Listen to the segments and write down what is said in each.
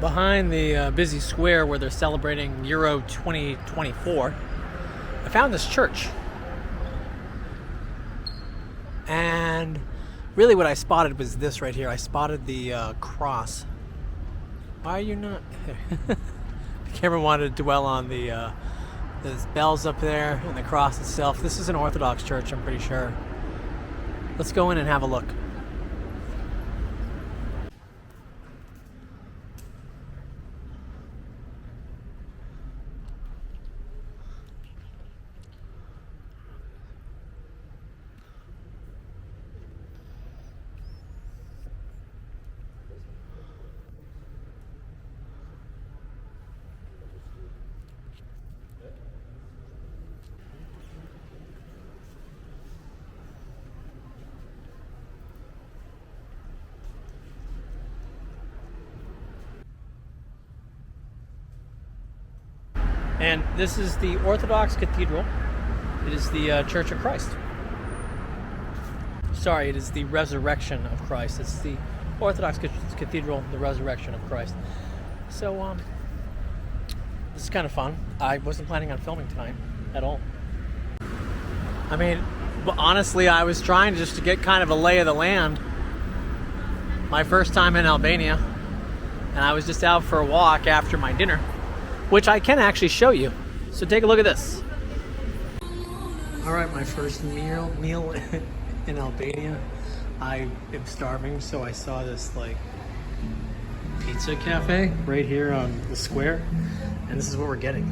behind the busy square where they're celebrating Euro 2024, I found this church. And really what I spotted was this right here. I spotted the cross. Why are you not there? The camera wanted to dwell on the there's bells up there and the cross itself. This is an Orthodox church, I'm pretty sure. Let's go in and have a look. And this is the Orthodox Cathedral. It is the Church of Christ. Sorry, it is the Resurrection of Christ. It's the Orthodox Cathedral, the Resurrection of Christ. So, this is kind of fun. I wasn't planning on filming tonight at all. I mean, honestly, I was trying just to get kind of a lay of the land. My first time in Albania. And I was just out for a walk after my dinner, which I can actually show you. So take a look at this. All right, my first meal in Albania. I am starving, so I saw this like pizza cafe right here on the square, and this is what we're getting.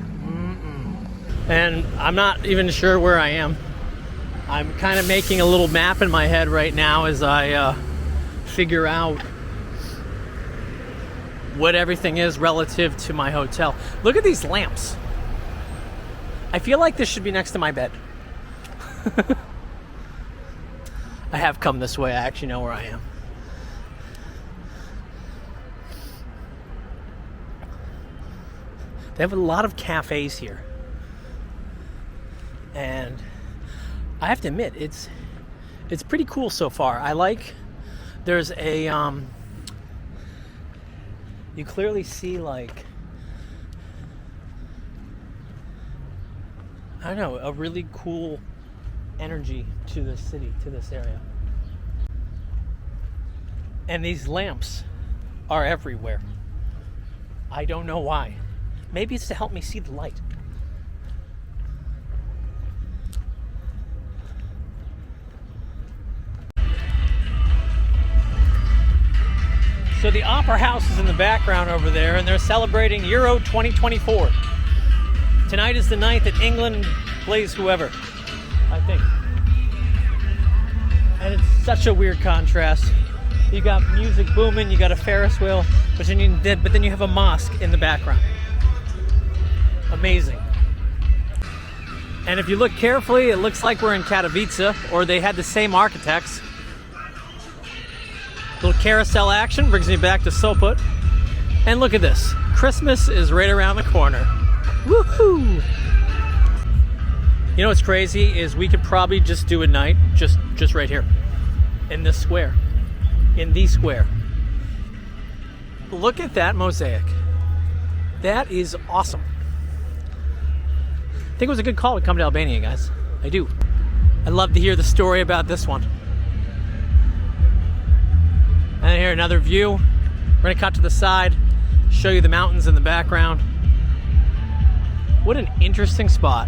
And I'm not even sure where I am. I'm kind of making a little map in my head right now as I figure out what everything is relative to my hotel. Look at these lamps. I feel like this should be next to my bed. I have come this way. I actually know where I am. They have a lot of cafes here. And I have to admit, it's pretty cool so far. I like, there's a, you clearly see like, I don't know, a really cool energy to this city, to this area. And these lamps are everywhere. I don't know why. Maybe it's to help me see the light. So the Opera House is in the background over there, and they're celebrating Euro 2024. Tonight is the night that England plays whoever, I think. And it's such a weird contrast. You got music booming, you got a Ferris wheel, but then you have a mosque in the background. Amazing. And if you look carefully, it looks like we're in Katowice, or they had the same architects. Little carousel action brings me back to Sopot. And look at this. Christmas is right around the corner. Woohoo! You know what's crazy is we could probably just do a night just right here in this square. In the square. Look at that mosaic. That is awesome. I think it was a good call to come to Albania, guys. I do. I'd love to hear the story about this one. And here, another view. We're gonna cut to the side, show you the mountains in the background. What an interesting spot.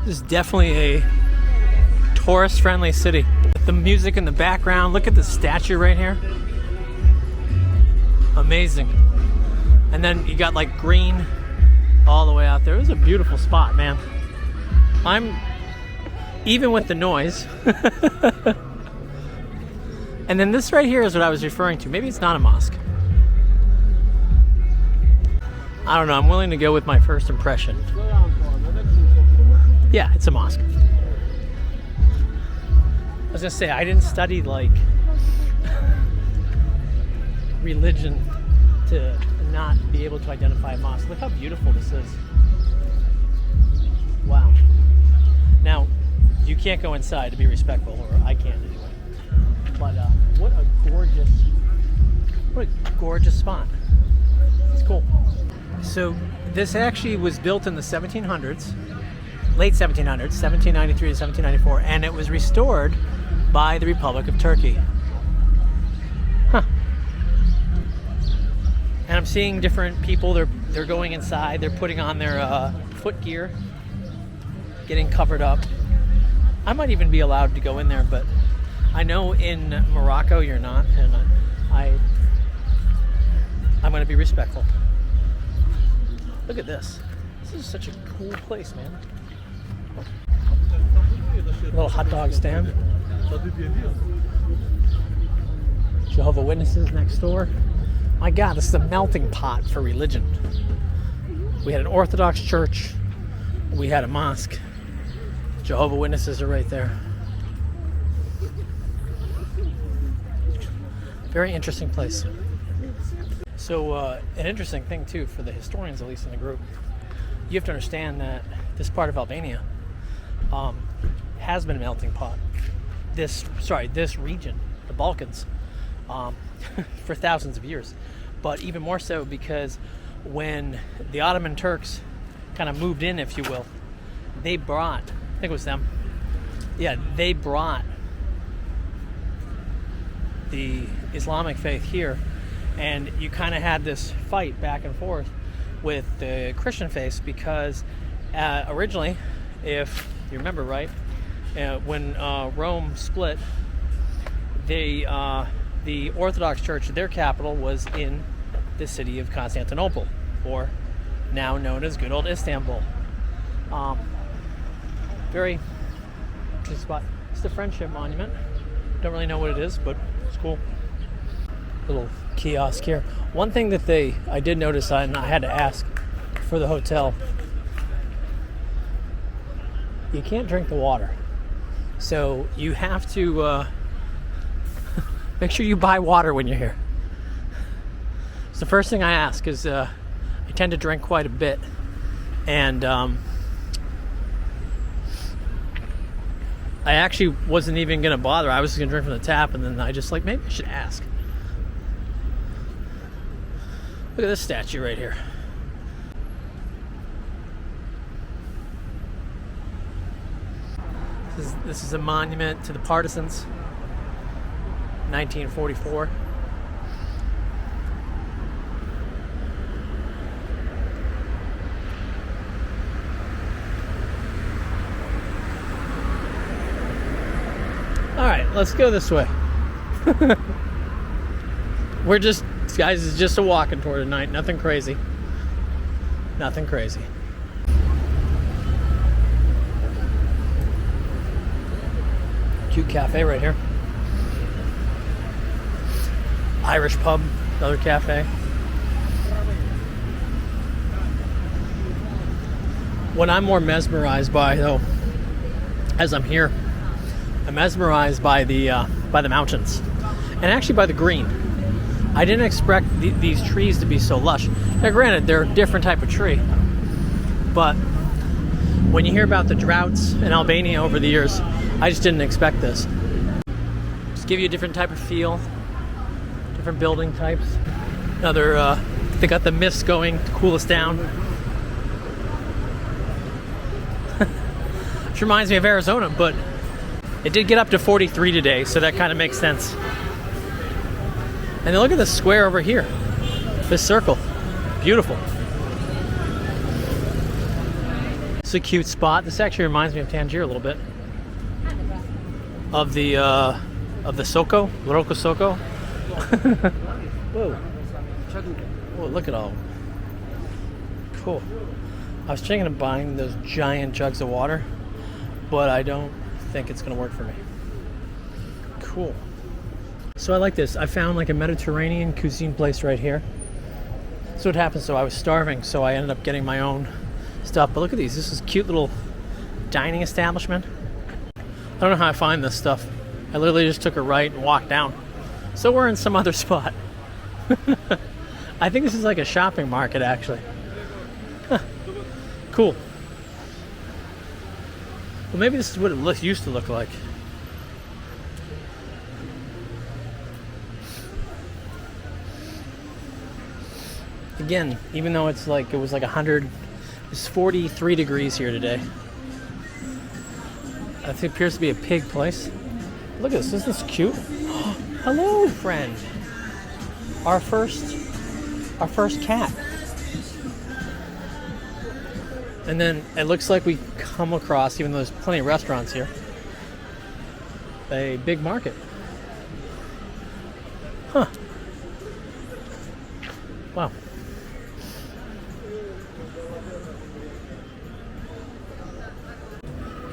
This is definitely a tourist-friendly city. With the music in the background, look at the statue right here. Amazing. And then you got like green all the way out there. It was a beautiful spot, man. Even with the noise. And then this right here is what I was referring to. Maybe it's not a mosque. I don't know. I'm willing to go with my first impression. Yeah, it's a mosque. I was gonna say, I didn't study like religion to not be able to identify a mosque. Look how beautiful this is. Wow. Now, you can't go inside to be respectful, or I can't anyway. But what a gorgeous gorgeous spot. It's cool. So this actually was built in the 1700s, late 1700s, 1793 to 1794, and it was restored by the Republic of Turkey. Huh. And I'm seeing different people. They're going inside. They're putting on their foot gear, getting covered up. I might even be allowed to go in there, but I know in Morocco you're not, and I'm going to be respectful. Look at this. This is such a cool place, man. Little hot dog stand. Jehovah's Witnesses next door. My God, this is a melting pot for religion. We had an Orthodox church. We had a mosque. Jehovah's Witnesses are right there. Very interesting place. So an interesting thing too for the historians, at least in the group, you have to understand that this part of Albania has been a melting pot. This region, the Balkans, for thousands of years. But even more so because when the Ottoman Turks kind of moved in, if you will, they brought, I think it was them, they brought the Islamic faith here, and you kind of had this fight back and forth with the Christian faith because originally, if you remember right, when Rome split, the Orthodox Church, their capital was in the city of Constantinople, or now known as good old Istanbul. Very interesting spot. It's the Friendship Monument. Don't really know what it is, but it's cool. Little kiosk here. One thing that I did notice, and I had to ask for the hotel, you can't drink the water. So you have to make sure you buy water when you're here. It's the first thing I ask, is I tend to drink quite a bit, and I actually wasn't even gonna bother. I was just gonna drink from the tap, and then I just maybe I should ask. Look at this statue right here. This is a monument to the partisans. 1944. All right, let's go this way. Guys, it's just a walking tour tonight. Nothing crazy. Nothing crazy. Cute cafe right here. Irish pub, another cafe. What I'm more mesmerized by, though, as I'm here, I'm mesmerized by the mountains, and actually by the green. I didn't expect these trees to be so lush. Now, granted, they're a different type of tree, but when you hear about the droughts in Albania over the years, I just didn't expect this. Just give you a different type of feel, different building types. Another, they got the mist going to cool us down. Which reminds me of Arizona, but it did get up to 43 today, so that kind of makes sense. And then look at the square over here. This circle. Beautiful. It's a cute spot. This actually reminds me of Tangier a little bit. Of the Soko, Rruga Soko. Whoa. Whoa, look at all. Cool. I was thinking of buying those giant jugs of water, but I don't think it's gonna work for me. Cool. So I like this. I found like a Mediterranean cuisine place right here. So what happened, so I was starving, so I ended up getting my own stuff. But look at these. This is a cute little dining establishment. I don't know how I find this stuff. I literally just took a right and walked down. So we're in some other spot. I think this is like a shopping market, actually. Huh. Cool. Well, maybe this is what it used to look like. Again, even though it's like, it was like 100, it's 43 degrees here today. It appears to be a pig place. Look at this, isn't this cute? Hello, friend. Our first cat. And then it looks like we come across, even though there's plenty of restaurants here, a big market. Huh. Wow.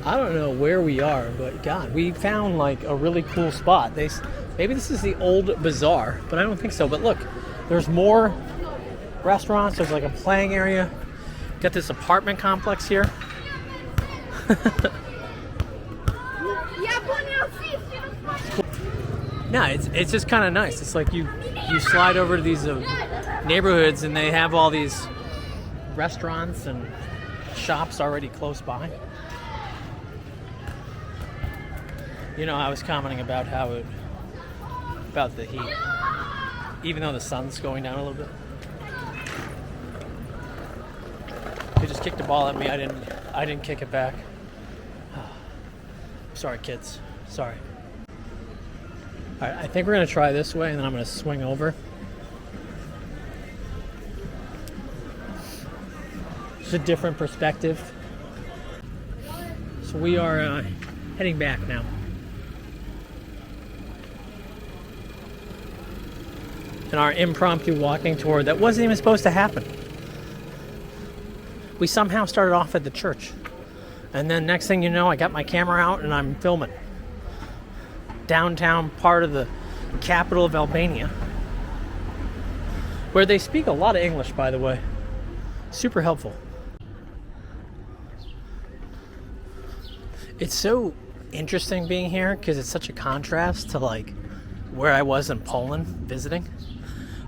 I don't know where we are, but God, we found like a really cool spot. Maybe this is the old Bazaar, but I don't think so. But look, there's more restaurants. There's like a playing area. Got this apartment complex here. No, it's just kind of nice. It's like you slide over to these neighborhoods and they have all these restaurants and shops already close by. You know, I was commenting about about the heat, even though the sun's going down a little bit. They just kicked the ball at me. I didn't kick it back. Sorry, kids. Sorry. All right, I think we're gonna try this way, and then I'm gonna swing over. It's a different perspective. So we are heading back now. And our impromptu walking tour that wasn't even supposed to happen. We somehow started off at the church. And then next thing you know, I got my camera out and I'm filming. Downtown part of the capital of Albania. Where they speak a lot of English, by the way. Super helpful. It's so interesting being here because it's such a contrast to like where I was in Poland visiting.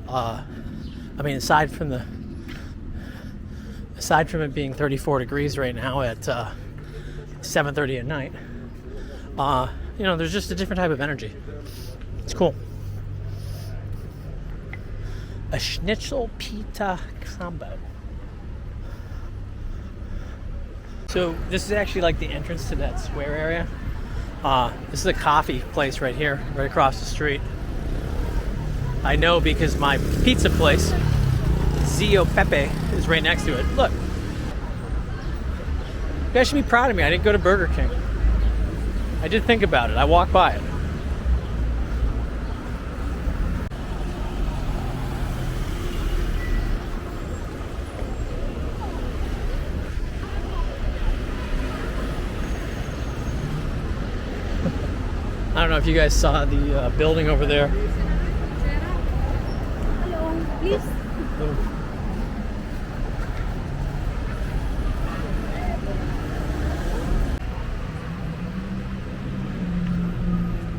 I mean, aside from it being 34 degrees right now at 7:30 at night, you know, there's just a different type of energy. It's cool. A schnitzel pita combo. So this is actually like the entrance to that square area. This is a coffee place right here, right across the street. I know because my pizza place, Zio Pepe, is right next to it. Look. You guys should be proud of me. I didn't go to Burger King. I did think about it. I walked by it. I don't know if you guys saw the building over there. Hello, please.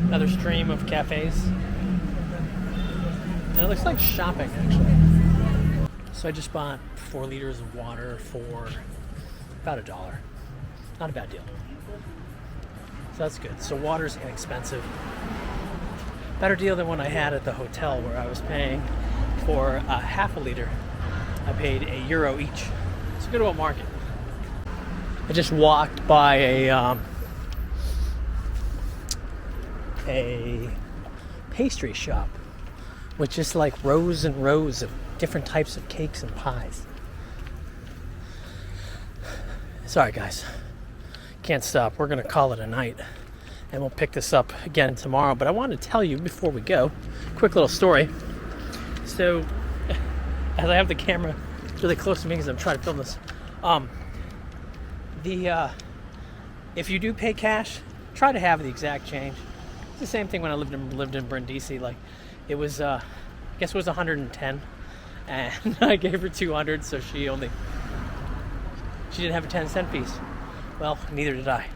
Another stream of cafes. And it looks like shopping, actually. So I just bought 4 liters of water for about $1. Not a bad deal. So that's good. So water's inexpensive. Better deal than what I had at the hotel where I was paying for a half a liter. I paid €1 each. It's a good old market. I just walked by a pastry shop with just like rows and rows of different types of cakes and pies. Sorry guys, can't stop. We're gonna call it a night and we'll pick this up again tomorrow. But I wanted to tell you before we go, quick little story. So as I have the camera really close to me because I'm trying to film this, if you do pay cash, try to have the exact change. It's the same thing when I lived in Brindisi. Like it was, I guess it was 110, and I gave her 200, so she didn't have a 10-cent piece. Well, neither did I.